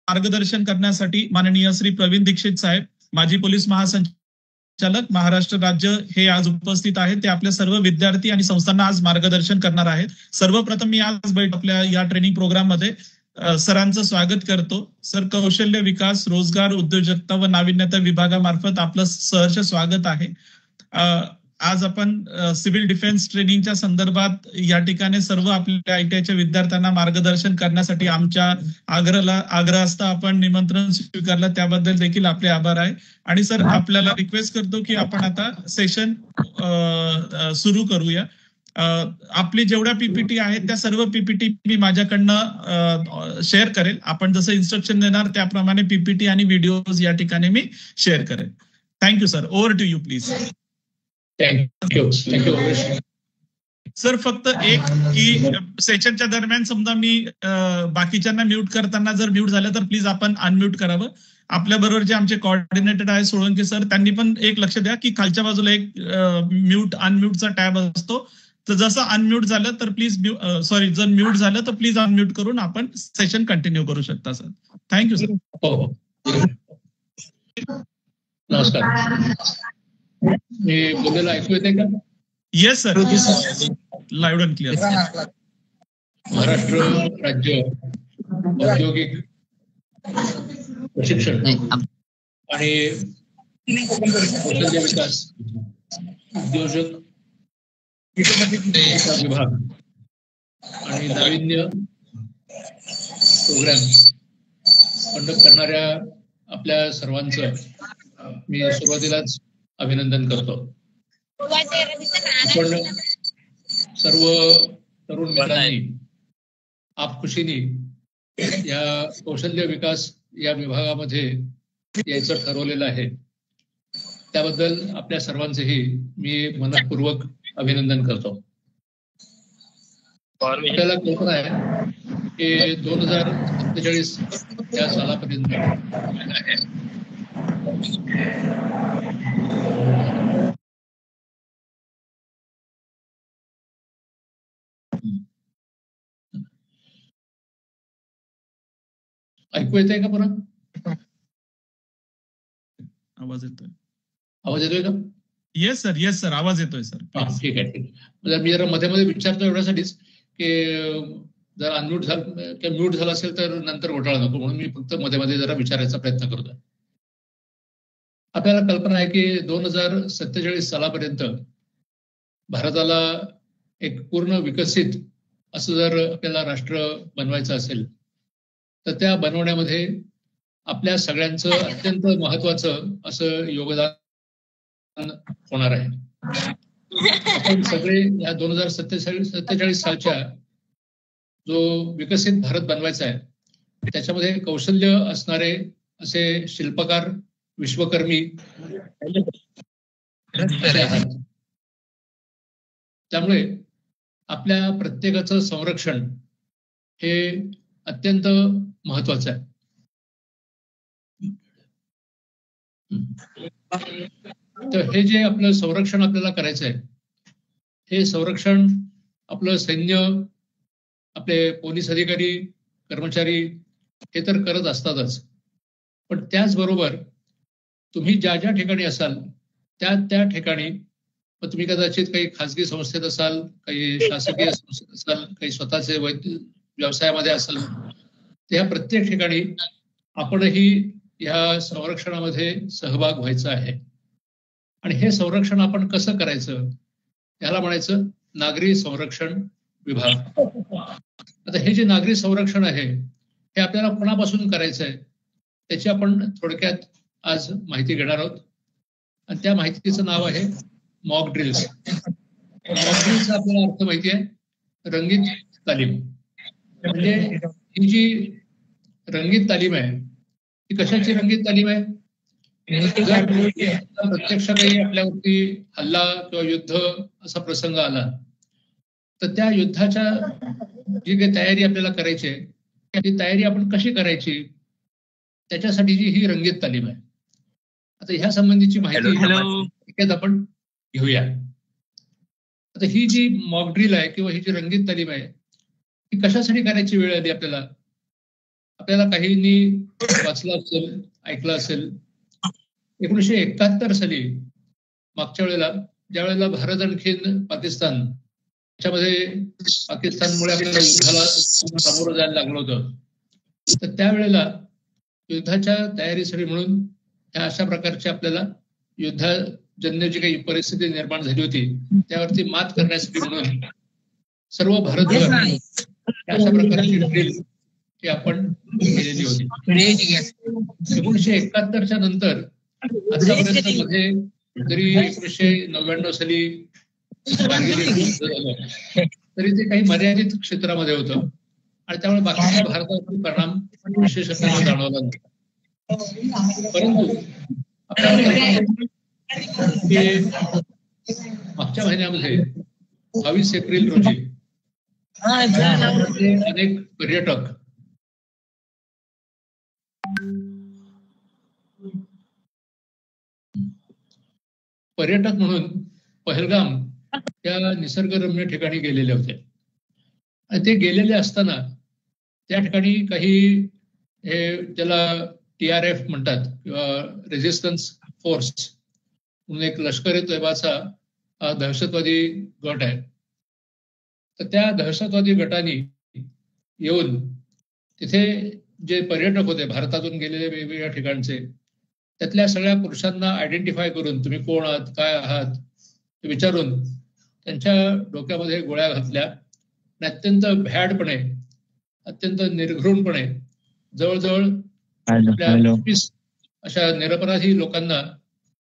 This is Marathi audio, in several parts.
मार्गदर्शन करण्यासाठी माननीय श्री प्रवीण दीक्षित साहेब, माजी पोलीस महासंचालक महाराष्ट्र राज्य हे आज उपस्थित आहेत. ते आपल्या सर्व विद्यार्थी आणि संस्थांना आज मार्गदर्शन करणार आहेत. सर्वप्रथम मी आज आपल्या या ट्रेनिंग प्रोग्राम मध्ये सरांचं स्वागत करतो. सर, कौशल्य विकास, रोजगार, उद्योजकता व नाविन्यता विभागामार्फत आपलं सहर्ष स्वागत आहे. आज आपण सिव्हिल डिफेन्स ट्रेनिंगच्या संदर्भात या ठिकाणी सर्व आपल्या आयटीआयच्या विद्यार्थ्यांना मार्गदर्शन करण्यासाठी आमच्या आग्रहास्तव आपण निमंत्रण स्वीकारलं, त्याबद्दल देखील आपले आभार आहे. आणि सर, आपल्याला रिक्वेस्ट करतो की आपण आता सेशन सुरू करूया. आपली जेवढ्या पीपीटी आहेत त्या सर्व पीपीटी मी माझ्याकडनं शेअर करेल. आपण जसं इन्स्ट्रक्शन देणार त्याप्रमाणे पीपीटी आणि व्हिडिओज या ठिकाणी मी शेअर करेल. Thank you sir. Over to you please. Thank you. Sir, फक्त एक की सेशनच्या दरम्यान समजा मी बाकीच्यांना म्यूट करताना जर म्यूट झालं तर प्लीज आपण अनम्यूट करावं. आपल्या बरोबर जे आमचे कोऑर्डिनेटेड आहे सोळंके सर, त्यांनी पण एक लक्ष द्या की खालच्या बाजूला एक म्यूट अनम्यूटचा टॅब असतो. तर जसं अनम्यूट झालं तर प्लीज जर म्यूट झालं तर प्लीज अनम्यूट करून आपण सेशन कंटिन्यू करू शकता सर. Thank you sir. हो. नमस्कार. मी बोलायला ऐकू येते का? Yes sir, loud and clear. Maharashtra राज्य औद्योगिक प्रशिक्षण आणि कौशल्य विकास उद्योजक विभाग आणि नाविन्य प्रोग्राम कंडक्ट करणाऱ्या आपल्या सर्वांचं मी सुरुवातीलाच अभिनंदन करतो. आपण सर्व तरुण मित्रांनी आपखुशीने या कौशल्य विकास या विभागामध्ये यायचं ठरवलेलं आहे. त्याबद्दल आपल्या सर्वांचेही मी मनपूर्वक अभिनंदन करतो. आपल्याला कल्पना आहे की 2047 या सालापर्यंत ऐकू येत आहे का? परत आवाज येतोय? आवाज येतोय का? येस सर, आवाज येतोय सर. ठीक आहे. मी जरा मध्ये मध्ये विचारतो एवढ्यासाठीच की जर अनम्यूट झालं किंवा म्यूट झाला असेल तर नंतर घोटाळा नको, म्हणून मी फक्त मध्ये मध्ये जरा विचारायचा प्रयत्न करतोय. आपल्याला कल्पना आहे की 2047 सालापर्यंत भारताला एक पूर्ण विकसित असं जर आपल्याला राष्ट्र बनवायचं असेल तर त्या बनवण्यामध्ये आपल्या सगळ्यांचं अत्यंत महत्वाचं असं योगदान होणार आहे. आपण सगळे या 2047 सालच्या जो विकसित भारत बनवायचा आहे त्याच्यामध्ये कौशल्य असणारे असे शिल्पकार, विश्वकर्मी त्यामुळे आपल्या प्रत्येकाचं संरक्षण हे अत्यंत महत्वाचं आहे. तर हे जे आपलं संरक्षण आपल्याला करायचं आहे, हे संरक्षण आपलं सैन्य, आपले पोलीस अधिकारी, कर्मचारी हे तर करत असतातच, पण त्याचबरोबर तुम्ही ज्या ज्या ठिकाणी असाल त्या ठिकाणी, तुम्ही कदाचित काही खाजगी संस्थेत असाल, काही शासकीय संस्थेत असाल, काही स्वतःचे व्यवसायामध्ये असाल, त्या प्रत्येक ठिकाणी आपणही या संरक्षणामध्ये सहभाग व्हायचा आहे. आणि हे संरक्षण आपण कसं करायचं याला म्हणायचं नागरी संरक्षण विभाग. आता हे जे नागरी संरक्षण आहे हे आपल्याला कोणापासून करायचं आहे त्याची आपण थोडक्यात आज माहिती घेणार आहोत. आणि त्या माहितीचं नाव आहे मॉक ड्रिल्स. मॉक ड्रिल्सचा आपल्याला अर्थ माहिती आहे, रंगीत तालीम. म्हणजे ही जी रंगीत तालीम आहे ती कशाची रंगीत तालीम आहे? जर प्रत्यक्ष काही आपल्यावरती हल्ला किंवा युद्ध असा प्रसंग आला तर त्या युद्धाच्या जी काही तयारी आपल्याला करायची आहे ती तयारी आपण कशी करायची त्याच्यासाठीची ही रंगीत तालीम आहे. आता ह्या संबंधीची माहिती आपण घेऊया. आता ही जी मॉक ड्रिल आहे किंवा ही जी रंगीत तालीम आहे ती कशासाठी करायची वेळ आली आपल्याला? आपल्याला काहींनी वाचलं असेल, ऐकलं असेल. 1971 साली मागच्या वेळेला ज्या वेळेला भारत आणखीन पाकिस्तान याच्यामध्ये पाकिस्तानमुळे आपल्याला युद्धाला सामोरं जायला लागलं होतं. तर त्यावेळेला युद्धाच्या तयारीसाठी म्हणून ह्या अशा प्रकारच्या आपल्याला युद्धजन्य जी काही परिस्थिती निर्माण झाली होती त्यावरती मात करण्यासाठी म्हणून सर्व भारतभर अशा प्रकारची ड्रिल ही आपण केलेली होती. 1971च्या नंतर आतापर्यंत मध्ये जरी 1999 साली कारगिल युद्ध झालं तरी ते काही मर्यादित क्षेत्रामध्ये होतं आणि त्यामुळे बाकीच्या भारतावरती परिणाम विशेषतः जाणवला नाही. परंतु आपल्याला मागच्या महिन्यामध्ये 22 एप्रिल रोजी अनेक पर्यटक म्हणून पहलगाम या निसर्गरम्य ठिकाणी गेलेले होते. आणि ते गेलेले असताना त्या ठिकाणी काही हे ज्याला TRF म्हणतात किंवा रेझिस्टन्स फोर्स म्हणून एक लष्कर ए तैयबाचा दहशतवादी गट आहे. तर त्या दहशतवादी गटाने येऊन तिथे जे पर्यटक होते भारतातून गेलेले वेगवेगळ्या ठिकाणचे त्यातल्या सगळ्या पुरुषांना आयडेंटिफाय करून तुम्ही कोण आहात, काय आहात ते विचारून त्यांच्या डोक्यामध्ये गोळ्या घातल्या आणि अत्यंत भ्याडपणे, अत्यंत निर्घृणपणे जवळजवळ 25 अशा निरपराधी लोकांना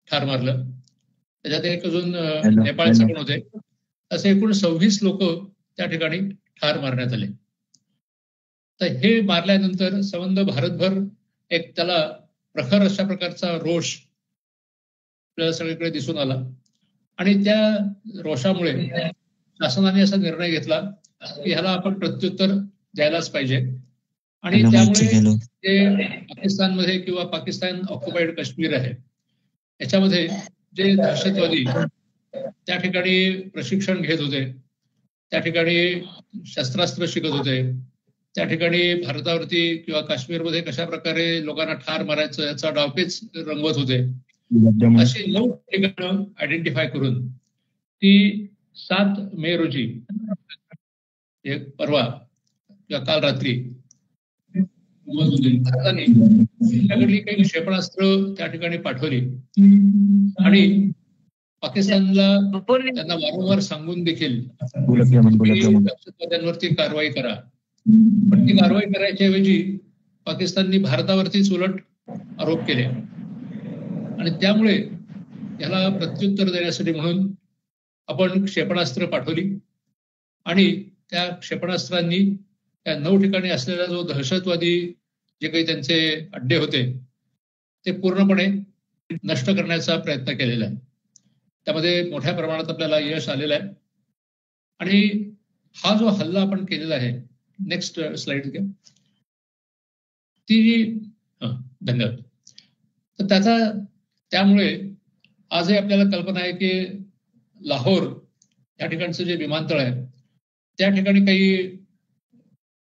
ठार मारलं. त्याच्यात एक अजून नेपाळचे पण होते. असे एकूण 26 लोक त्या ठिकाणी ठार मारण्यात आले. तर हे मारल्यानंतर संबंध भारतभर एक त्याला प्रखर अशा प्रकारचा रोष आपल्याला सगळीकडे दिसून आला आणि त्या रोषामुळे शासनाने असा निर्णय घेतला की ह्याला आपण प्रत्युत्तर द्यायलाच पाहिजे. आणि त्यामुळे जे पाकिस्तानमध्ये किंवा पाकिस्तान ऑक्युपाईड काश्मीर आहे याच्यामध्ये जे दहशतवादी त्या ठिकाणी प्रशिक्षण घेत होते, त्या ठिकाणी शस्त्रास्त्र शिकत होते, त्या ठिकाणी भारतावरती किंवा काश्मीरमध्ये कशा प्रकारे लोकांना ठार मारायचं याचा डावपेच रंगवत होते, अशी 9 ठिकाणं आयडेंटिफाय करून ती 7 मे रोजी एक परवा किंवा काल रात्री भारताने त्याकडली काही क्षेपणास्त्र त्या ठिकाणी पाठवली आणि पाकिस्तानला त्यांना वारंवार सांगून देखील दहशतवाद्यांवरती कारवाई करा, पण ती कारवाई करायच्या ऐवजी पाकिस्ताननी भारतावरतीच उलट आरोप केले आणि त्यामुळे याला प्रत्युत्तर देण्यासाठी म्हणून आपण क्षेपणास्त्र पाठवली आणि त्या क्षेपणास्त्रांनी त्या 9 ठिकाणी असलेला जो दहशतवादी जे काही त्यांचे अड्डे होते ते पूर्णपणे नष्ट करण्याचा प्रयत्न केलेला आहे. त्यामध्ये मोठ्या प्रमाणात आपल्याला यश आलेलं आहे आणि हा जो हल्ला आपण केलेला आहे, नेक्स्ट स्लाइड घ्या ती, धन्यवाद. तर त्यामुळे आजही आपल्याला कल्पना आहे की लाहोर या ठिकाणचं जे विमानतळ आहे त्या ठिकाणी काही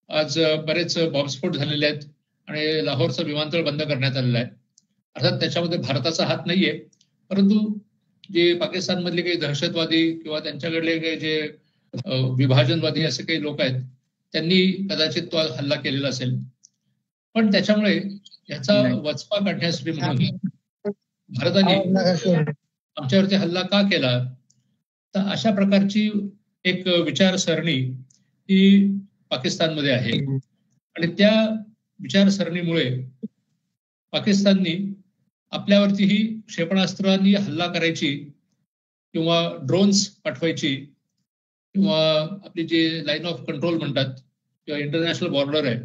आज बरेच बॉम्बस्फोट झालेले आहेत आणि लाहोरचं विमानतळ बंद करण्यात आलेलं आहे. अर्थात त्याच्यामध्ये भारताचा हात नाहीये, परंतु जे पाकिस्तानमधले काही दहशतवादी किंवा त्यांच्याकडले काही जे विभाजनवादी असे काही लोक आहेत त्यांनी कदाचित तो हल्ला केलेला असेल. पण त्याच्यामुळे याचा वचपा काढण्यासाठी म्हणून भारताने आमच्यावरती हल्ला का केला, तर अशा प्रकारची एक विचारसरणी ही पाकिस्तानमध्ये आहे आणि त्या विचारसरणीमुळे पाकिस्ताननी आपल्यावरतीही क्षेपणास्त्रांनी हल्ला करायची किंवा ड्रोन्स पाठवायची किंवा आपली जी लाईन ऑफ कंट्रोल म्हणतात किंवा इंटरनॅशनल बॉर्डर आहे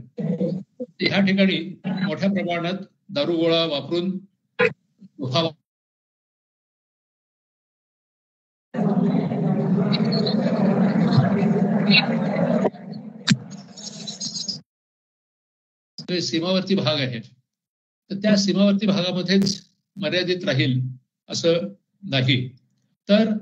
ह्या ठिकाणी मोठ्या प्रमाणात दारुगोळा वापरून सीमावर्ती भाग आहे तर त्या सीमावर्ती भागामध्येच मर्यादित राहील असं नाही. तर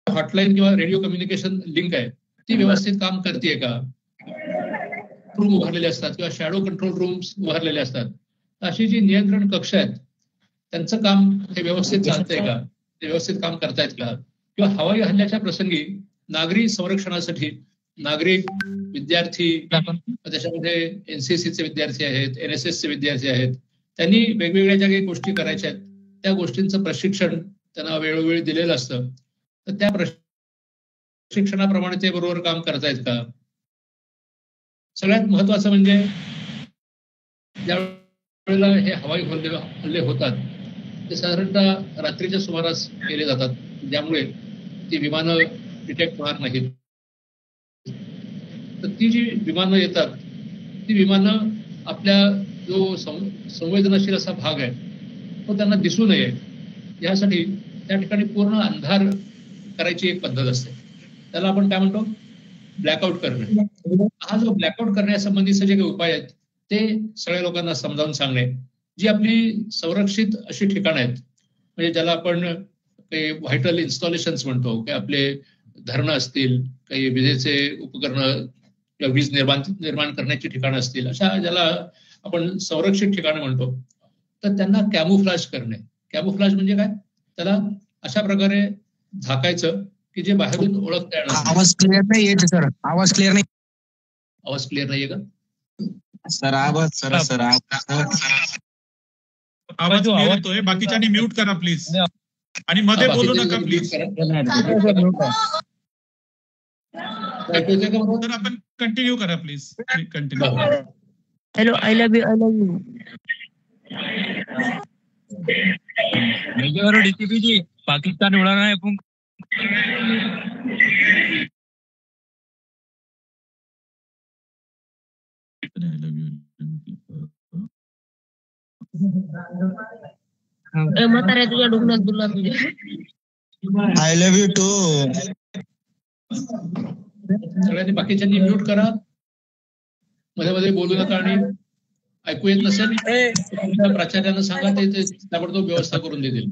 हॉटलाईन किंवा रेडिओ कम्युनिकेशन लिंक आहे ती व्यवस्थित काम करते का, रूम उभारलेले असतात किंवा शॅडो कंट्रोल रूम्स उभारलेले असतात, अशी जी नियंत्रण कक्ष आहेत त्यांचं काम हे व्यवस्थित चालतंय का, ते व्यवस्थित काम करतायत का, किंवा हवाई हल्ल्याच्या प्रसंगी नागरी संरक्षणासाठी नागरिक, विद्यार्थी, त्याच्यामध्ये एनसीसीचे विद्यार्थी आहेत, एनएसएसचे विद्यार्थी आहेत, त्यांनी वेगवेगळ्या ज्या काही गोष्टी करायच्या आहेत त्या गोष्टींचं प्रशिक्षण त्यांना वेळोवेळी दिलेलं असतं, तर त्या प्रशिक्षणाप्रमाणे ते बरोबर काम करतायत का. सगळ्यात महत्वाचं म्हणजे ज्या वेळेला हे हवाई हल्ले होतात ते साधारणतः रात्रीच्या सुमारास केले जातात, ज्यामुळे ती विमानं डिटेक्ट होणार नाहीत. तर ती जी विमानं येतात ती विमानं आपल्या जो संवेदनशील असा भाग आहे तो त्यांना दिसू नये यासाठी त्या ठिकाणी पूर्ण अंधार करायची एक पद्धत असते, त्याला आपण काय म्हणतो, ब्लॅकआउट करणं. हा जो ब्लॅकआउट करण्यासंबंधीचे जे काही उपाय आहेत ते सगळ्या लोकांना समजावून सांगणे, जी आपली संरक्षित अशी ठिकाणं आहेत म्हणजे ज्याला आपण काही व्हायटल इन्स्टॉलेशन्स म्हणतो, की आपले धरणं असतील, काही विजेचे उपकरणं किंवा वीज निर्माण करण्याची ठिकाणं असतील, अशा ज्याला आपण संरक्षित ठिकाणं म्हणतो, तर त्यांना कॅमोफ्लाज करणे. कॅमोफ्लाज म्हणजे काय, त्याला अशा प्रकारे झाकायचं की जे बाहेरून ओळखता येणार. आवाज क्लिअर नाही येत सर, आवाज क्लिअर नाही. आवाज क्लिअर नाहीये का सर? आवाज सर आवाज क्लिअर येतोय, बाकीच्यांनी म्यूट करा प्लीज, आणि मध्ये बोलू नका प्लीज. तर आपण कंटिन्यू करा please, continue. Hello, I love you. DCP ji Pakistan उड़ाना है अपन. म्हाताऱ्या तुझ्या डोंगरात बोलला तुझ्या. I love you too. सगळ्यांनी बाकीच्यांनी म्यूट करा, मध्ये मध्ये बोलू नका, आणि ऐकू येत नसेल तुमच्या प्राचार्यांना सांगा, ते ताबडतोब व्यवस्था करून देतील.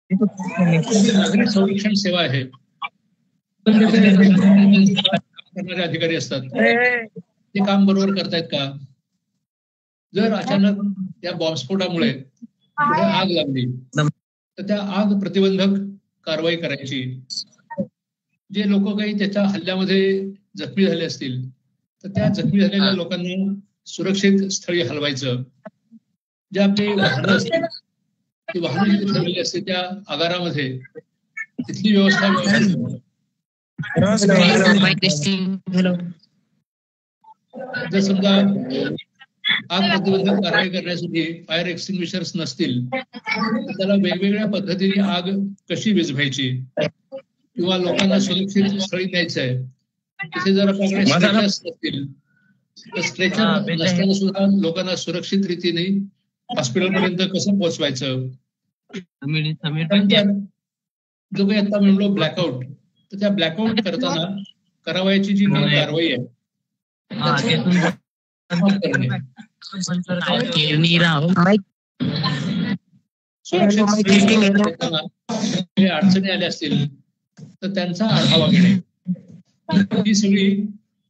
नागरिक संरक्षण सेवा आहे, करणारे अधिकारी असतात, ते काम बरोबर करतायत का. जर अचानक या बॉम्बस्फोटामुळे आग लागली तर त्या आग प्रतिबंधक कारवाई करायची. जे लोक काही त्याच्या हल्ल्यामध्ये जखमी झाले असतील तर त्या जखमी झालेल्या लोकांना सुरक्षित स्थळी हलवायचं. जे आपली वाहनं असतील ती वाहनं जिथे ठरलेली असते त्या आगारामध्ये तिथली व्यवस्था जर समजा आग प्रतिबंधक कारवाई करण्यासाठी फायर एक्सटिंग्विशर्स नसतील तर त्याला वेगवेगळ्या पद्धतीने आग कशी विझवायची किंवा लोकांना सुरक्षित स्थळी न्यायचं आहे. तिथे जर आपल्याकडे स्ट्रेचर्स नसतील तर स्ट्रेचर नसताना सुद्धा लोकांना सुरक्षित रीतीने हॉस्पिटलपर्यंत कसं पोहोचवायचं. जो काही आता म्हणलो ब्लॅकआउट, तर त्या ब्लॅकआउट करताना करावयाची जी काही कारवाई आहे अडचणी आल्या असतील तर त्यांचा आढावा घेणे, ही सगळी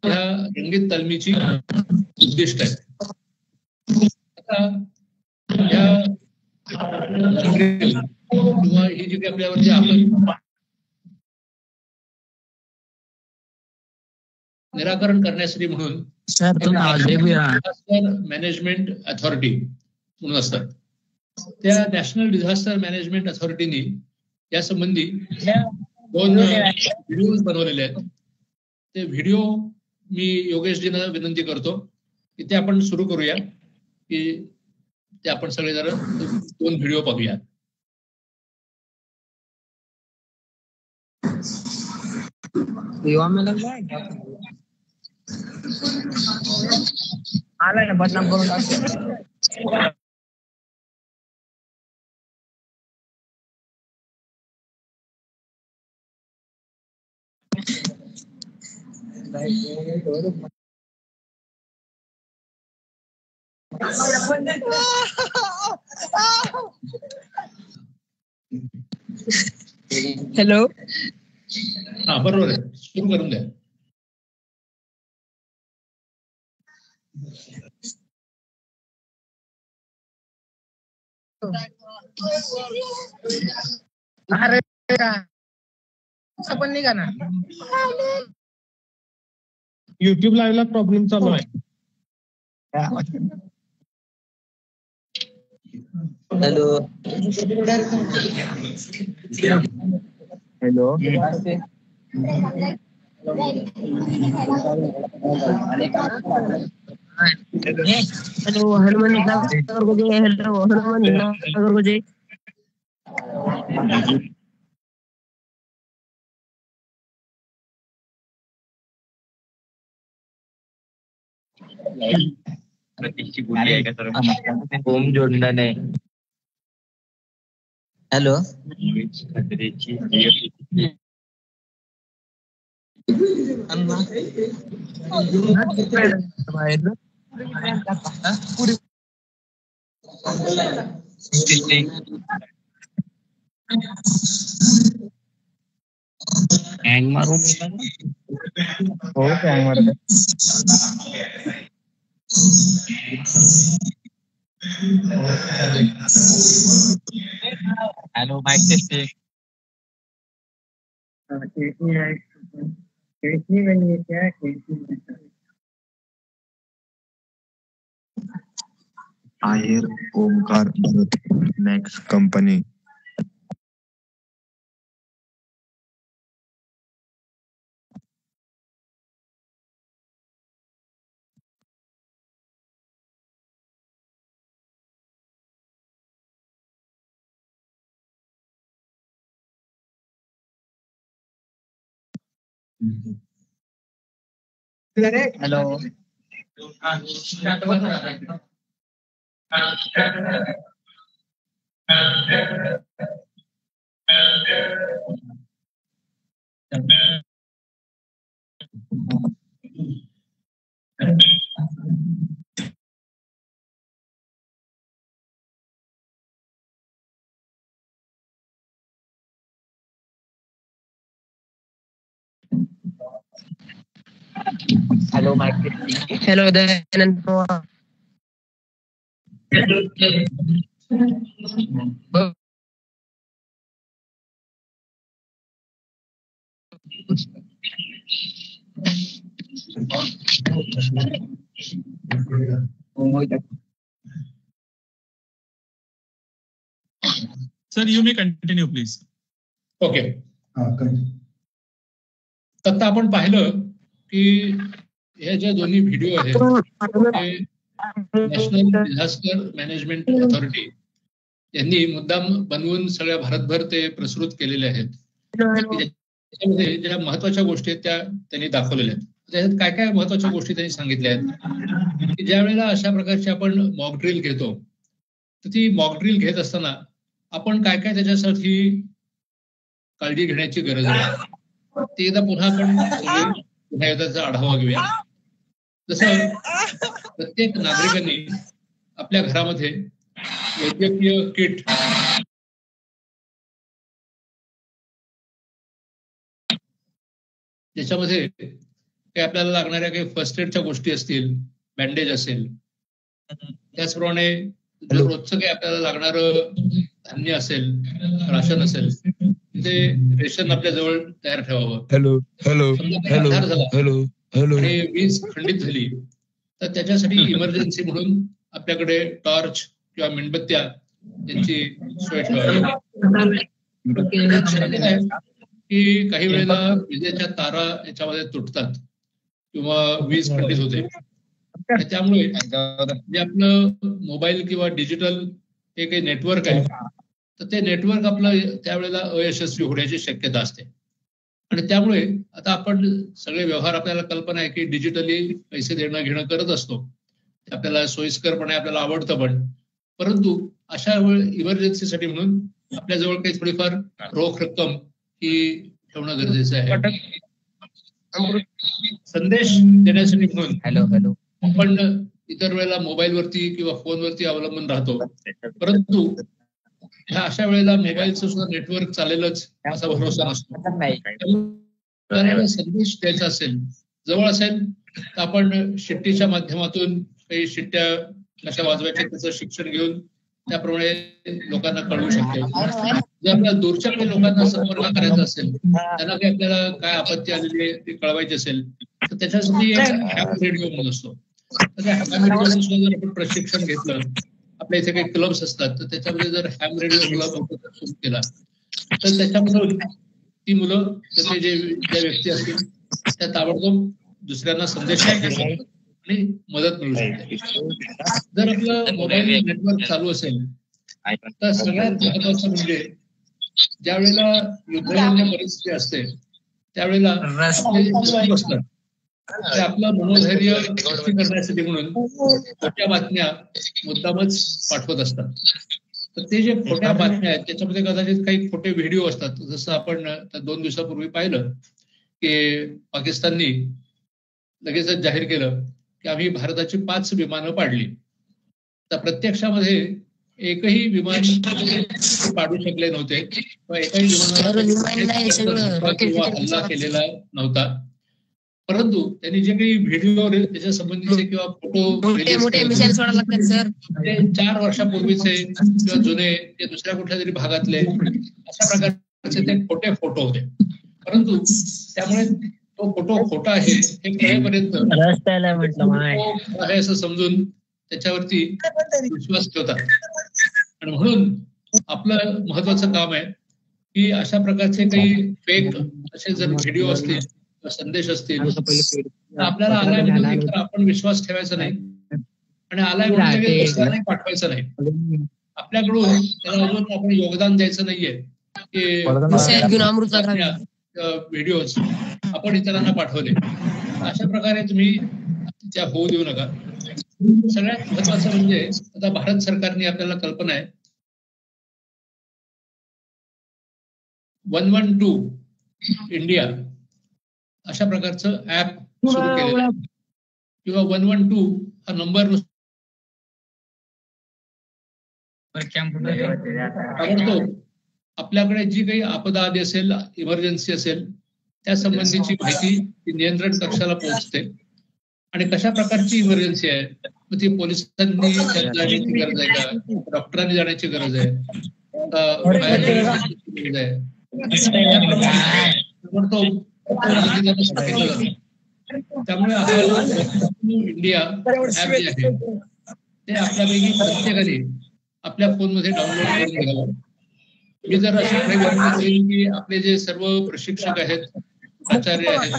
ह्या रंगीत तालमीची उद्दिष्ट आहे. आता ह्या किंवा ही जी काही आपल्यावर जे आपण निराकरण करण्यासाठी म्हणून मॅनेजमेंट अथॉरिटी म्हणून असतात. त्या नॅशनल डिझास्टर मॅनेजमेंट अथॉरिटीनी या संबंधी 2 व्हिडिओज बनवलेले आहेत. ते व्हिडिओ मी योगेशजींना विनंती करतो की ते आपण सुरू करूया, की ते आपण सगळे जरा 2 व्हिडिओ पाहूया. आलाय ना, बदनाम करून टाकतो. हॅलो. हा बरोबर आहे, सुरू करून द्या. अरे पण निघा ना. युट्यूब लाईव्हला प्रॉब्लेम चालू आहे. Hello hello hello Hanuman Nagar गुजे. हॅलो हनुमान नगर गुजे. प्रतीकची बोली आहे का सर? होम जोडला नाही. हॅलो खत्रेची हँग मारून हो काय मारत हॅलो माईक टेस्टिंग. आहेर Omkar next company. Hello hello mike hello Dayanand Pawar. Sir you may continue please. Okay. आता आपण पाहिलं की ह्या ज्या दोन्ही व्हिडिओ आहेत ते नॅशनल डिझास्टर मॅनेजमेंट ऑथॉरिटी यांनी मुद्दाम बनवून सगळ्या भारतभर ते प्रसृत केलेले आहेत. त्याच्यामध्ये ज्या महत्वाच्या गोष्टी आहेत त्या त्यांनी दाखवलेल्या आहेत. त्याच्यात काय काय महत्वाच्या गोष्टी त्यांनी सांगितल्या आहेत की ज्या वेळेला अशा प्रकारची आपण मॉक ड्रिल घेतो तर ती मॉक ड्रिल घेत असताना आपण काय काय त्याच्यासाठी काळजी घेण्याची गरज आहे ते एकदा पुन्हा आपण सगळे पुन्हा एकदा त्याचा आढावा घेऊया. जसं प्रत्येक नागरिकांनी आपल्या घरामध्ये वैद्यकीय किट ज्याच्यामध्ये काही आपल्याला लागणाऱ्या काही फर्स्ट एडच्या गोष्टी असतील, बँडेज असेल, त्याचप्रमाणे जर रोजचं काही आपल्याला लागणारं धान्य असेल, राशन असेल, ते रेशन आपल्या जवळ तयार ठेवावं. हॅलो हॅलो समजा काही हॅलो आधार झाला हॅलो हॅलो आणि वीज खंडित झाली तर त्याच्यासाठी इमर्जन्सी म्हणून आपल्याकडे टॉर्च किंवा मेणबत्त्या यांची सोय ठेवावी. शक्य आहे की काही वेळेला विजेच्या तारा याच्यामध्ये तुटतात किंवा वीज खंडित होते आणि त्यामुळे जे आपलं मोबाईल किंवा डिजिटल हे काही नेटवर्क आहे तर ते नेटवर्क आपलं त्यावेळेला अयशस्वी होण्याची शक्यता असते. आणि त्यामुळे आता आपण सगळे व्यवहार आपल्याला कल्पना आहे की डिजिटली पैसे देणं घेणं करत असतो. आपल्याला सोयीस्करपणे आपल्याला आवडतं परंतु अशा वेळ इमर्जन्सीसाठी म्हणून आपल्याजवळ काही थोडीफार रोख रक्कम ही ठेवणं गरजेचं आहे. संदेश देण्यासाठी म्हणून हॅलो हॅलो आपण इतर वेळेला मोबाईलवरती किंवा फोनवरती अवलंबून राहतो परंतु ह्या अशा वेळेला मोबाईलचं सुद्धा नेटवर्क चालेलच असा भरोसा नसतो. त्यामुळे संदेश द्यायचा असेल, जवळ असेल तर आपण शिट्टीच्या माध्यमातून काही शिट्ट्या कशा वाजवायच्या त्याचं शिक्षण घेऊन त्याप्रमाणे लोकांना कळवू शकतो. जर आपल्याला दूरच्या काही लोकांना संपर्क करायचा असेल, त्यांना काही आपल्याला काय आपत्ती आलेली आहे ते कळवायची असेल तर त्याच्यासाठी एक हॅम रेडिओ म्हणून असतो. तर त्या हॅम रेडिओचं सुद्धा जर आपण प्रशिक्षण घेतलं, आपल्या इथे काही क्लब्स असतात तर त्याच्यामध्ये जर हॅम रेडिओ क्लब सुरू केला तर त्याच्यामधून ती मुलं ते ज्या व्यक्ती असतील त्या ताबडतोब दुसऱ्यांना संदेश देतात आणि मदत मिळू शकते. जर आपलं मोबाईल नेटवर्क चालू असेल तर सगळ्यात महत्वाचं म्हणजे ज्या वेळेला युद्धजन्य परिस्थिती असते त्यावेळेला असतात ते आपलं मनोधैर्य व्यक्त करण्यासाठी म्हणून खोट्या बातम्या मुद्दामच पाठवत असतात. तर ते जे खोट्या बातम्या आहेत त्याच्यामध्ये कदाचित काही खोटे व्हिडिओ असतात. जसं आपण 2 दिवसापूर्वी पाहिलं की पाकिस्ताननी लगेचच जाहीर केलं की आम्ही भारताची 5 विमानं पाडली. तर प्रत्यक्षामध्ये एकही विमान पाडू शकले नव्हते किंवा एकही विमानाला किंवा हल्ला केलेला नव्हता. परंतु त्यांनी जे काही व्हिडिओ त्याच्या संबंधीचे किंवा फोटो ते 4 वर्षापूर्वीचे किंवा जुने ते दुसऱ्या कुठल्या तरी भागातले अशा प्रकारचे ते खोटे फोटो होते. परंतु त्यामुळे तो फोटो खोटा आहे हे कळेपर्यंत आहे असं समजून त्याच्यावरती विश्वास ठेवतात. आणि म्हणून आपलं महत्वाचं काम आहे की अशा प्रकारचे काही फेक असे जर व्हिडिओ असतील संदेश असतील तर आपल्याला आलाय म्हणून तर आपण विश्वास ठेवायचा नाही आणि आलाय म्हणून लगेच दुसऱ्यांनाही पाठवायचं नाही. आपल्याकडून त्याला अजून आपण योगदान द्यायचं नाहीये की व्हिडिओज आपण इतरांना पाठवले. अशा प्रकारे तुम्ही त्या होऊ देऊ नका. सगळ्यात महत्वाचं म्हणजे आता भारत सरकारने आपल्याला कल्पना आहे 112 इंडिया अशा प्रकारचं ऍप सुरू केलेलं किंवा 112 हा नंबर ताबडतोब आपल्याकडे जी काही आपदा आली असेल, इमर्जन्सी असेल त्या संबंधीची माहिती नियंत्रण कक्षाला पोहोचते. आणि कशा प्रकारची इमर्जन्सी आहे, मग ती पोलिसांनी जाण्याची गरज आहे का, डॉक्टरांनी जाण्याची गरज आहे, त्यामुळे इंडिया ऍप जे आहे ते आपल्यापैकी प्रत्येकाने आपल्या फोनमध्ये डाउनलोड करून घ्यावं. मी जर अशी काही विनंती करेन की आपले जे सर्व प्रशिक्षक आहेत, प्राचार्य आहेत,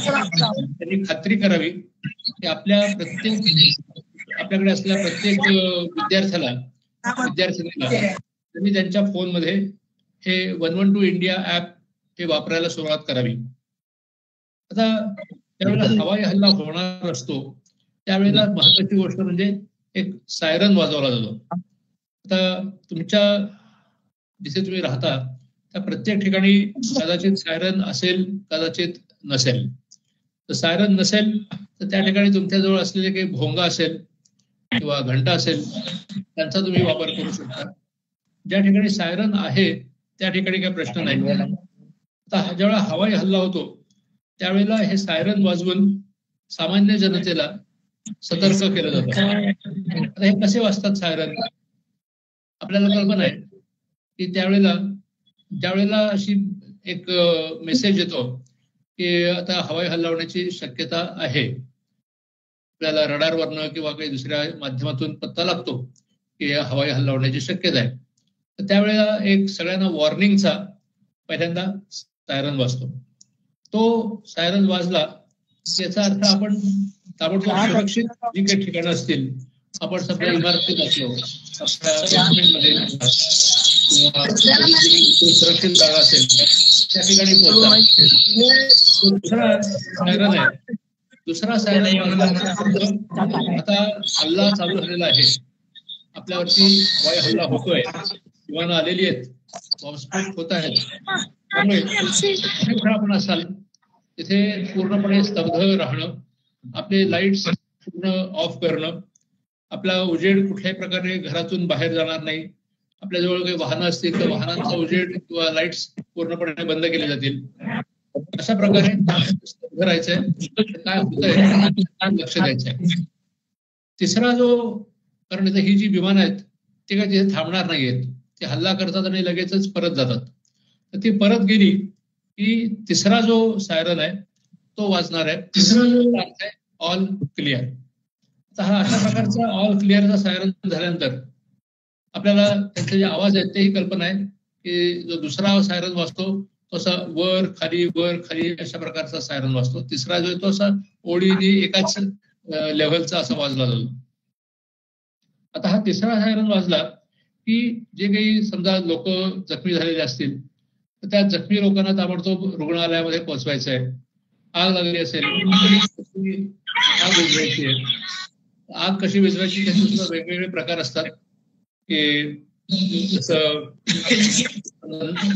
त्यांनी खात्री करावी की आपल्याकडे असलेल्या प्रत्येक विद्यार्थ्यांना त्यांनी त्यांच्या फोनमध्ये हे 112 इंडिया ऍप हे वापरायला सुरुवात करावी. आता त्यावेळेला हवाई हल्ला होणार असतो त्यावेळेला महत्वाची गोष्ट म्हणजे एक सायरन वाजवला जातो. आता तुमच्या जिथे तुम्ही राहता त्या प्रत्येक ठिकाणी कदाचित सायरन असेल, कदाचित नसेल. तर सायरन नसेल तर त्या ठिकाणी तुमच्याजवळ असलेले काही भोंगा असेल किंवा घंटा असेल त्यांचा तुम्ही वापर करू शकता. ज्या ठिकाणी सायरन आहे त्या ठिकाणी काही प्रश्न नाही. आता ज्यावेळेला हवाई हल्ला होतो त्यावेळेला हे सायरन वाजवून सामान्य जनतेला सतर्क केलं जातं. आता हे कसे वाजतात सायरन, आपल्याला कल्पना आहे की ज्यावेळेला अशी एक मेसेज येतो की आता हवाई हल्ला होण्याची शक्यता आहे, आपल्याला रडारवरनं किंवा काही दुसऱ्या माध्यमातून पत्ता लागतो की हवाई हल्ला होण्याची शक्यता आहे, तर त्यावेळेला एक सगळ्यांना वॉर्निंगचा पहिल्यांदा सायरन वाजतो. तो सायरन वाजला याचा अर्थ आपण ताबडतोब सुरक्षित जी काही ठिकाणं असतील, आपण सगळ्या इमारतीत असलो, आपल्या मध्ये किंवा सुरक्षित जागा असेल त्या ठिकाणी पोहोचता. दुसरा सायरन आहे, दुसरा सायरन वाजला आता हल्ला चालू झालेला आहे, आपल्यावरती हवाई हल्ला होतोय, विमानं आलेली आहेत, बॉम्बस्फोट होत आहेत. त्यामुळे आपण असाल तिथे पूर्णपणे स्तब्ध राहणं, आपले लाईट्स पूर्ण ऑफ करणं, आपला उजेड कुठल्याही प्रकारे घरातून बाहेर जाणार नाही, आपल्याजवळ काही वाहनं असतील तर वाहनांचा उजेड किंवा लाईट्स पूर्णपणे बंद केले जातील. अशा प्रकारे राहायचंय, काय होतंय लक्ष द्यायचंय. तिसरा जो, कारण ही जी विमानं आहेत ते काय तिथे थांबणार नाहीयेत, ते हल्ला करतात आणि लगेचच परत जातात. तर ती परत गेली की तिसरा जो सायरन आहे तो वाजणार आहे. तिसरा जो आहे ऑल क्लिअर. तर हा अशा प्रकारचा ऑल क्लिअरचा सायरन झाल्यानंतर आपल्याला त्यांचे जे आवाज आहेत तेही कल्पना आहे की जो दुसरा सायरन वाजतो तो असा वर खाली अशा प्रकारचा सायरन वाजतो. तिसरा जो आहे तो असा ओळीने एकाच लेव्हलचा असा वाजला जातो. आता हा तिसरा सायरन वाजला की जे काही समजा लोक जखमी झालेले असतील तर त्या जखमी लोकांना ताबडतोब रुग्णालयामध्ये पोहोचवायचं आहे. आग लागली असेल, आग विझवायची आहे. आग कशी विझवायची त्याचे सुद्धा वेगवेगळे प्रकार असतात की जसं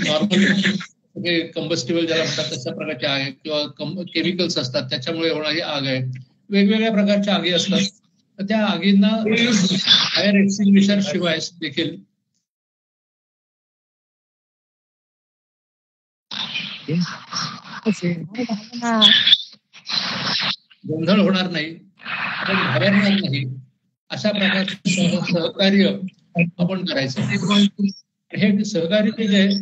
नॉर्मल कंबस्टिबल ज्याला म्हणतात तशा प्रकारची आग आहे किंवा केमिकल्स असतात त्याच्यामुळे होणारी आग आहे. वेगवेगळ्या प्रकारच्या आगी असतात. तर त्या आगींना फायर एक्सटिंग्विशर शिवाय देखील गोंधळ होणार नाही, आपण घाबरणार नाही, अशा प्रकारचं सहकार्य आपण करायचं. हे सहकार्य जे आहे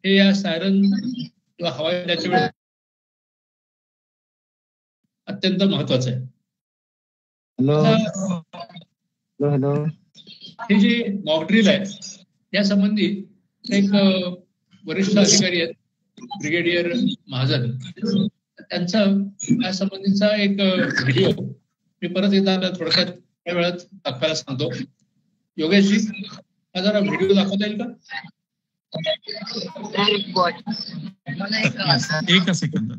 हे या सायरन किंवा हवाई अड्ड्याच्या वेळेस अत्यंत महत्वाचं आहे. हॅलो. ही जी मॉकड्रिल आहे या संबंधी एक वरिष्ठ अधिकारी आहेत ब्रिगेडियर महाजन, त्यांचा या संबंधीचा एक व्हिडिओ मी परत एकदा थोडक्यात त्या वेळात दाखवायला सांगतो. योगेशजी हा जरा व्हिडिओ दाखवता येईल का? एक सेकंद.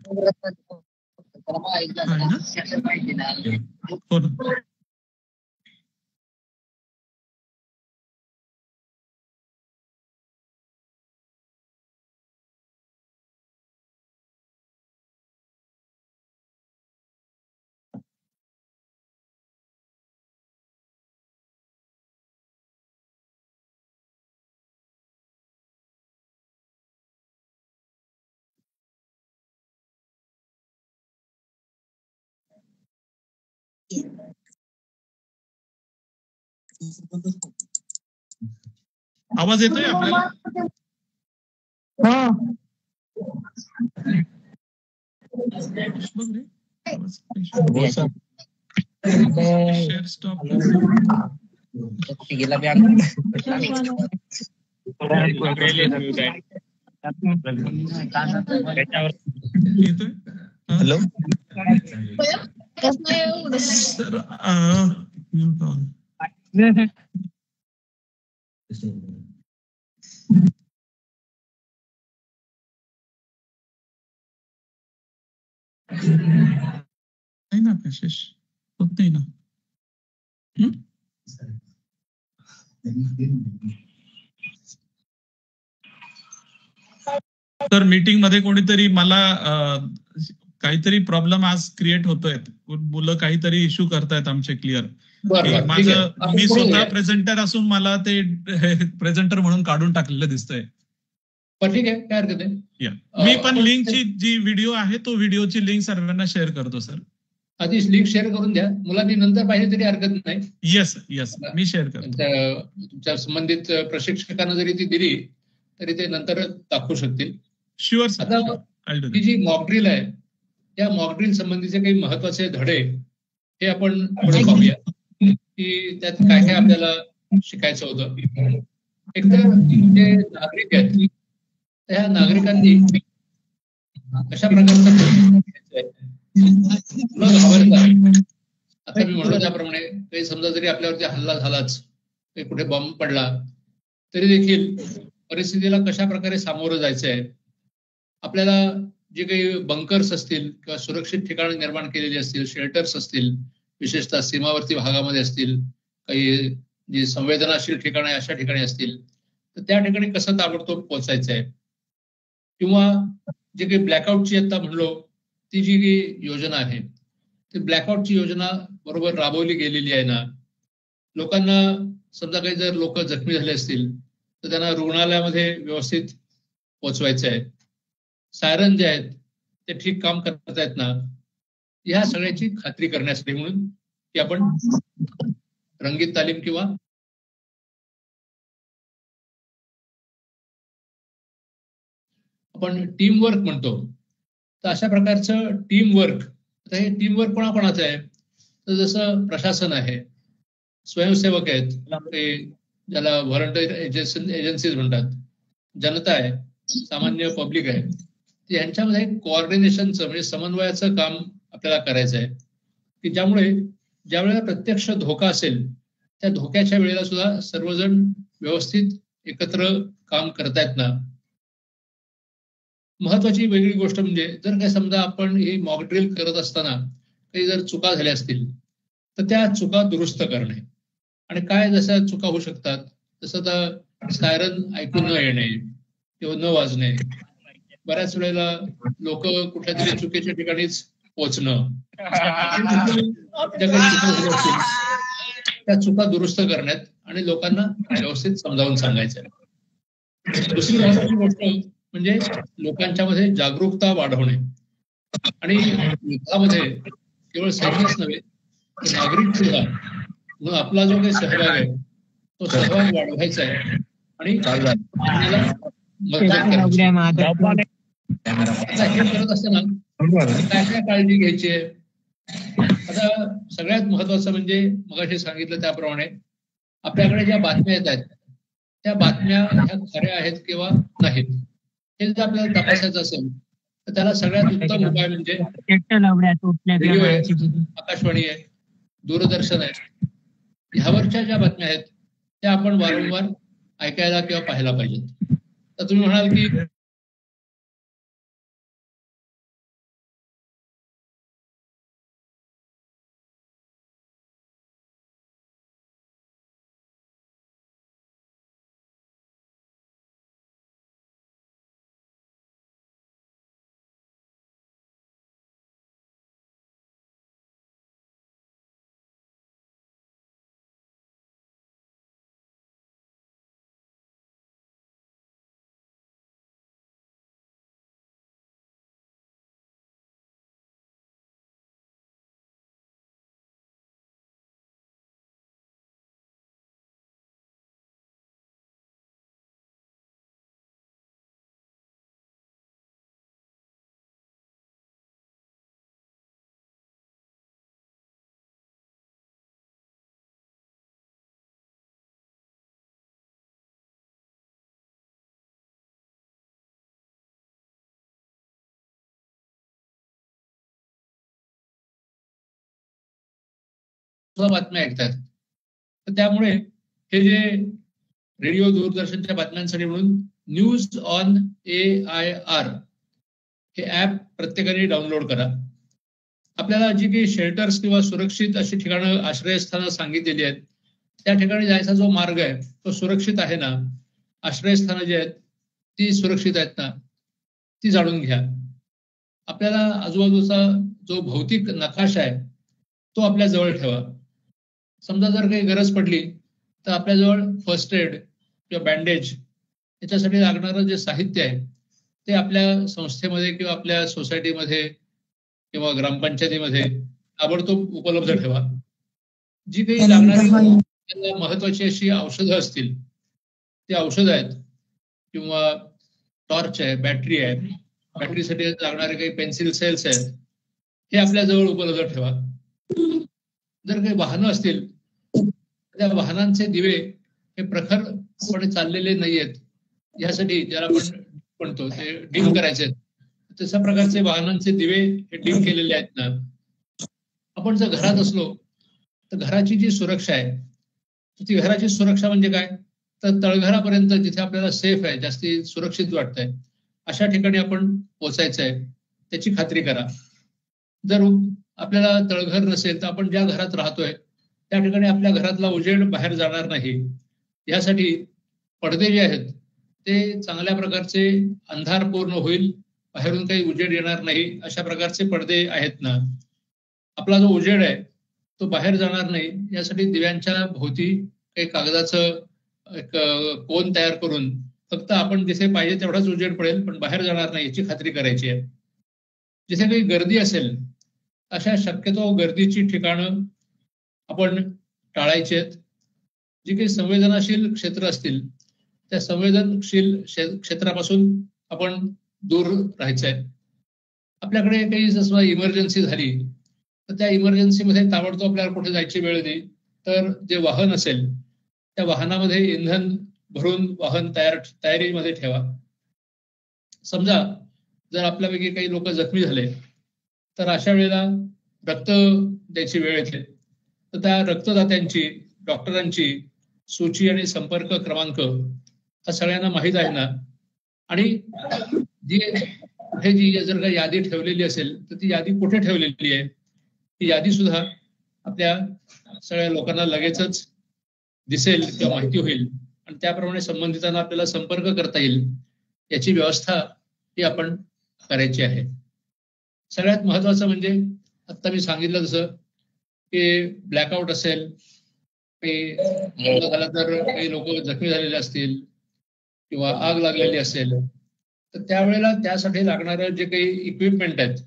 आवाज येतोय आपल्याला? Share stop. हॅलो. सर नाही ना कशिश होत नाही ना. तर मीटिंग मध्ये कोणीतरी मला काहीतरी प्रॉब्लेम आज क्रिएट होतोय, मुलं काहीतरी इश्यू करतायत आमचे क्लिअर. माझं मी स्वतः प्रेझेंटर असून मला ते प्रेझेंटर म्हणून काढून टाकलेलं दिसतंय. ठीक आहे, काय हरकत नाही. मी पण लिंकची जी व्हिडिओ आहे तो व्हिडिओची लिंक सर्वांना शेअर करतो सर. आधी लिंक शेअर करून द्या, मुलांनी नंतर पाहिजे तरी हरकत नाही. येस मी शेअर करतो. तुमच्या संबंधित प्रशिक्षकांना जरी ती दिली तरी ते नंतर दाखवू शकतील. Sure sir. ही जी मॉकड्रिल आहे त्या मॉकड्रिल संबंधीचे काही महत्वाचे धडे हे आपण पुढे पाहूया की त्यात काय काय आपल्याला शिकायचं होतं. एकतर जे नागरिक आहेत त्या नागरिकांनी कशा प्रकारचं न घाबरता, आता मी म्हणलो त्याप्रमाणे काही समजा जरी आपल्यावरती हल्ला झालाच, काही कुठे बॉम्ब पडला तरी देखील परिस्थितीला कशा प्रकारे सामोरं जायचं आहे. आपल्याला जे काही बंकर्स असतील किंवा सुरक्षित ठिकाणं निर्माण केलेली असतील, शेल्टर्स असतील, विशेषतः सीमावर्ती भागामध्ये असतील, काही जी संवेदनाशील ठिकाणं अशा ठिकाणी असतील तर त्या ठिकाणी कसं ताबडतोब पोहोचायचं आहे. किंवा जे काही ब्लॅकआउटची आता म्हणलो ती जी काही योजना आहे ती ब्लॅकआउटची योजना बरोबर राबवली गेलेली आहे ना. लोकांना समजा काही जर लोक जखमी झाले असतील तर त्यांना रुग्णालयामध्ये व्यवस्थित पोहोचवायचं आहे. सायरन जे आहेत ते ठीक काम करतायत ना, ह्या सगळ्याची खात्री करण्यासाठी म्हणून की आपण रंगीत तालीम किंवा आपण टीम वर्क म्हणतो, तर अशा प्रकारचं टीम वर्क. आता हे टीम वर्क कोणाकोणाचं आहे? तर जसं प्रशासन आहे, स्वयंसेवक आहेत, ते ज्याला व्हॉलंटियर एजन्सीज म्हणतात, जनता आहे, सामान्य पब्लिक आहे, यांच्यामध्ये कोऑर्डिनेशनचं म्हणजे समन्वयाचं काम आपल्याला करायचं आहे की ज्यामुळे ज्या वेळेला प्रत्यक्ष धोका असेल त्या धोक्याच्या वेळेला सुद्धा सर्वजण व्यवस्थित एकत्र काम करतायत ना. महत्वाची वेगळी गोष्ट म्हणजे जर काय समजा आपण हे मॉक ड्रिल करत असताना काही जर चुका झाल्या असतील तर त्या चुका दुरुस्त करणे. आणि काय जशा चुका होऊ शकतात, जसं तर सायरन ऐकून न येणे किंवा न वाजणे, बऱ्याच वेळेला लोक कुठल्या तरी चुकीच्या ठिकाणीच पोहोचणं, त्या चुका दुरुस्त करण्यात आणि लोकांना व्यवस्थित समजावून सांगायचं. दुसरी महत्वाची गोष्ट म्हणजे लोकांच्या मध्ये जागरूकता वाढवणे. आणि युद्धामध्ये केवळ सैन्यच नव्हे तर नागरिक सुद्धा, म्हणून आपला जो काही सहभाग आहे तो सहभाग वाढवायचा आहे आणि आपल्याला हे करत असताना काय काय काळजी घ्यायची आहे. आता सगळ्यात महत्वाचं म्हणजे मगाशी सांगितलं त्याप्रमाणे आपल्याकडे ज्या बातम्या येत आहेत त्या बातम्या ह्या खऱ्या आहेत किंवा नाहीत हे जर आपल्याला तपासायचं असेल तर त्याला सगळ्यात उत्तम उपाय म्हणजे रेडिओ आहे, आकाशवाणी आहे, दूरदर्शन आहे, ह्यावरच्या ज्या बातम्या आहेत त्या आपण वारंवार ऐकायला किंवा पाहायला पाहिजेत. तर तुम्ही म्हणाल की बातम्या ऐकतात, तर त्यामुळे हे जे रेडिओ दूरदर्शनच्या बातम्यांसाठी म्हणून न्यूज ऑन AIR हे ऍप प्रत्येकाने डाउनलोड करा. आपल्याला जी काही शेल्टर्स किंवा सुरक्षित अशी ठिकाणं आश्रयस्थानं सांगितलेली आहेत त्या ठिकाणी जायचा जो मार्ग आहे तो सुरक्षित आहे ना, आश्रयस्थानं जी आहेत ती सुरक्षित आहेत ना, ती जाणून घ्या. आपल्याला आजूबाजूचा जो भौतिक नकाशा आहे तो आपल्या जवळ ठेवा. समजा जर काही गरज पडली तर आपल्याजवळ फर्स्ट एड किंवा बँडेज याच्यासाठी लागणारं जे साहित्य आहे ते आपल्या संस्थेमध्ये किंवा आपल्या सोसायटीमध्ये किंवा ग्रामपंचायतीमध्ये ताबडतोब उपलब्ध ठेवा. जी काही लागणारी महत्वाची अशी औषधं असतील ती औषधं आहेत किंवा टॉर्च आहे, बॅटरी आहे, बॅटरीसाठी लागणारे काही पेन्सिल सेल्स आहेत हे आपल्या जवळ उपलब्ध ठेवा. जर काही वाहनं असतील त्या वाहनांचे दिवे हे प्रखरपणे चाललेले नाहीयेत यासाठी ज्याला आपण म्हणतो ते डिम करायचे आहेत, तशा प्रकारचे वाहनांचे दिवे हे डिम केलेले आहेत ना. आपण जर घरात असलो तर घराची जी सुरक्षा आहे ती घराची सुरक्षा म्हणजे काय, तर तळघरापर्यंत जिथे आपल्याला सेफ आहे, जास्ती सुरक्षित वाटतंय अशा ठिकाणी आपण पोचायचं आहे त्याची खात्री करा. जर आपल्याला तळघर नसेल तर आपण ज्या घरात राहतोय त्या ठिकाणी आपल्या घरातला उजेड बाहेर जाणार नाही यासाठी पडदे जे आहेत ते चांगल्या प्रकारचे अंधार पूर्ण होईल, बाहेरून काही उजेड येणार नाही अशा प्रकारचे पडदे आहेत ना. आपला जो उजेड आहे तो बाहेर जाणार नाही यासाठी दिव्यांच्या भोवती काही कागदाचं एक कोन तयार करून फक्त आपण जिथे पाहिजे तेवढाच उजेड पडेल पण बाहेर जाणार नाही याची खात्री करायची आहे. जिथे काही गर्दी असेल अशा शक्यतो गर्दीची ठिकाणं आपण टाळायची आहेत. जी काही संवेदनशील क्षेत्र असतील त्या संवेदनशील क्षेत्रापासून आपण दूर राहायचं आहे. आपल्याकडे काही जसं इमर्जन्सी झाली तर त्या इमर्जन्सीमध्ये ताबडतोब आपल्याला कुठे जायची वेळ आली तर जे वाहन असेल त्या वाहनामध्ये इंधन भरून वाहन तयारीमध्ये ठेवा. समजा जर आपल्यापैकी काही लोक जखमी झाले तर अशा वेळेला रक्त द्यायची वेळ येते तर त्या रक्तदात्यांची डॉक्टरांची सूची आणि संपर्क क्रमांक हा सगळ्यांना माहीत आहे ना. आणि जी कुठे जी जर का यादी ठेवलेली असेल तर ती यादी कुठे ठेवलेली आहे ती यादी सुद्धा आपल्या सगळ्या लोकांना लगेचच दिसेल किंवा माहिती होईल आणि त्याप्रमाणे संबंधितांना आपल्याला संपर्क करता येईल याची व्यवस्था ही आपण करायची आहे. सगळ्यात महत्वाचं म्हणजे आता मी सांगितलं जसं की ब्लॅकआउट असेल, काही झालं तर काही लोक जखमी झालेले असतील किंवा आग लागलेली असेल तर त्यावेळेला त्यासाठी लागणारं जे काही इक्विपमेंट आहेत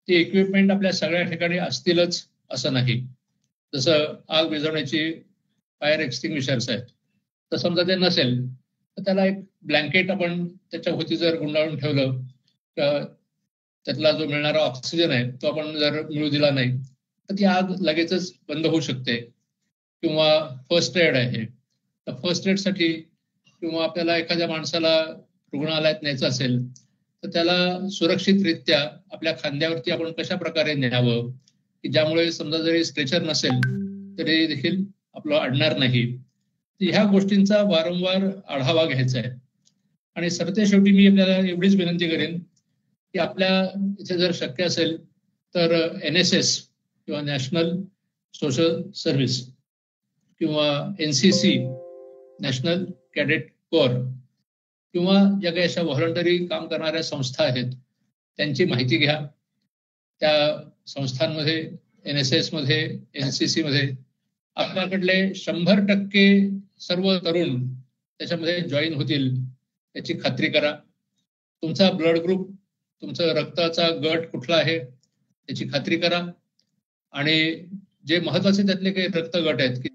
ते इक्विपमेंट आपल्या सगळ्या ठिकाणी असतीलच असं नाही. जसं आग विझवण्याची फायर एक्सटिंग्विशर्स आहेत तर समजा ते नसेल तर त्याला एक ब्लँकेट आपण त्याच्या भोवती जर गुंडाळून ठेवलं तर त्यातला जो मिळणारा ऑक्सिजन आहे तो आपण जर मिळू दिला नाही तर ती आग लगेचच बंद होऊ शकते. किंवा फर्स्ट एड आहे तर फर्स्ट एडसाठी किंवा आपल्याला एखाद्या माणसाला रुग्णालयात न्यायचं असेल तर त्याला सुरक्षितरित्या आपल्या खांद्यावरती आपण कशा प्रकारे न्यावं की ज्यामुळे समजा जरी स्ट्रेचर नसेल तरी देखील आपलं अडणार नाही. ह्या गोष्टींचा वारंवार आढावा घ्यायचा आहे. आणि सरते शेवटी मी आपल्याला एवढीच विनंती करेन की आपल्या इथे जर शक्य असेल तर NSS किंवा नॅशनल सोशल सर्व्हिस किंवा NCC नॅशनल कॅडेट कोर किंवा ज्या काही अशा व्हॉलंटरी काम करणाऱ्या संस्था आहेत त्यांची माहिती घ्या. त्या संस्थांमध्ये NSS मध्ये NCC मध्ये आपल्याकडले 100% सर्व तरुण त्याच्यामध्ये जॉईन होतील याची खात्री करा. तुमचा ब्लड ग्रुप तुमचा रक्ताचा गट कुठला आहे त्याची खात्री करा. आणि जे महत्वाचे त्यातले काही रक्त गट आहेत की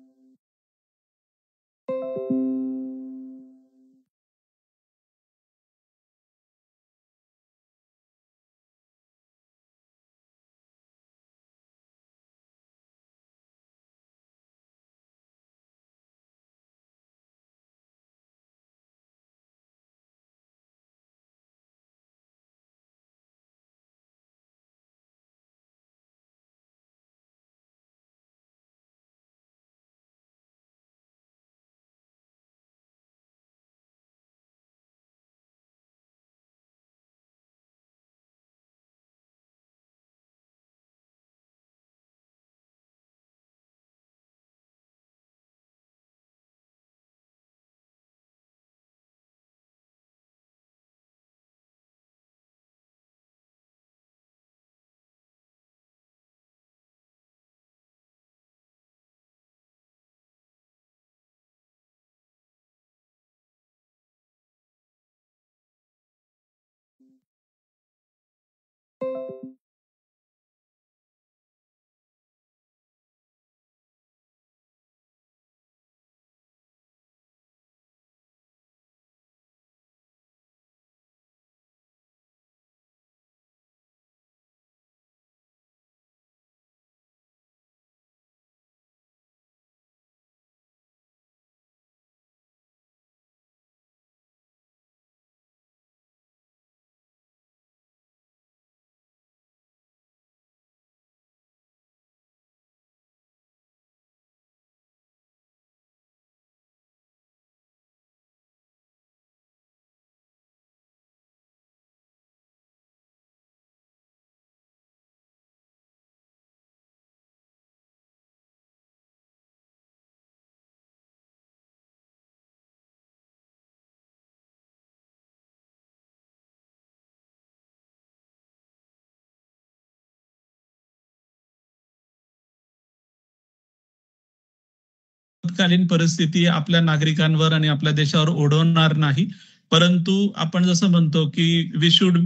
आपत्कालीन परिस्थिती आपल्या नागरिकांवर आणि आपल्या देशावर ओढवणार नाही, परंतु आपण जसं म्हणतो की we should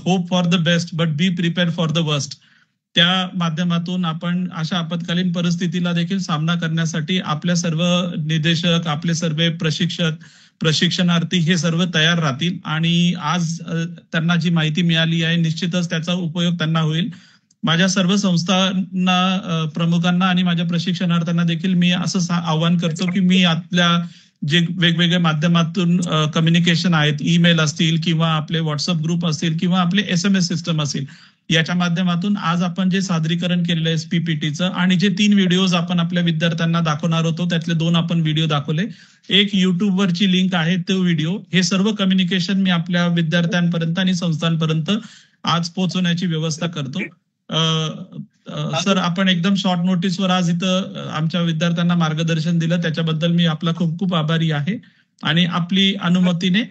hope for the best but be prepare for the worst, त्या माध्यमातून आपण अशा आपत्कालीन परिस्थितीला देखील सामना करण्यासाठी आपल्या सर्व निदेशक, आपले सर्व प्रशिक्षणार्थी हे सर्व तयार राहतील. आणि आज त्यांना जी माहिती मिळाली आहे निश्चितच त्याचा उपयोग त्यांना होईल. माझ्या सर्व संस्थांना, प्रमुखांना आणि माझ्या प्रशिक्षणार्थ्यांना देखील मी असं आवाहन करतो की मी आपल्या जे वेगवेगळ्या माध्यमातून कम्युनिकेशन आहेत, ईमेल असतील किंवा आपले व्हॉट्सअप ग्रुप असतील किंवा आपले SMS सिस्टम असेल, याच्या माध्यमातून आज आपण जे सादरीकरण केलेलं आहे PPTचं आणि जे 3 व्हिडिओज आपण आपल्या विद्यार्थ्यांना दाखवणार होतो त्यातले 2 आपण व्हिडिओ दाखवले, एक YouTube वरची लिंक आहे तो व्हिडिओ, हे सर्व कम्युनिकेशन मी आपल्या विद्यार्थ्यांपर्यंत आणि संस्थांपर्यंत आज पोहोचवण्याची व्यवस्था करतो. सर, आपण एकदम शॉर्ट नोटीसवर आज इथं आमच्या विद्यार्थ्यांना मार्गदर्शन दिलं त्याच्याबद्दल मी आपला खूप खूप आभारी आहे आणि आपली अनुमतीने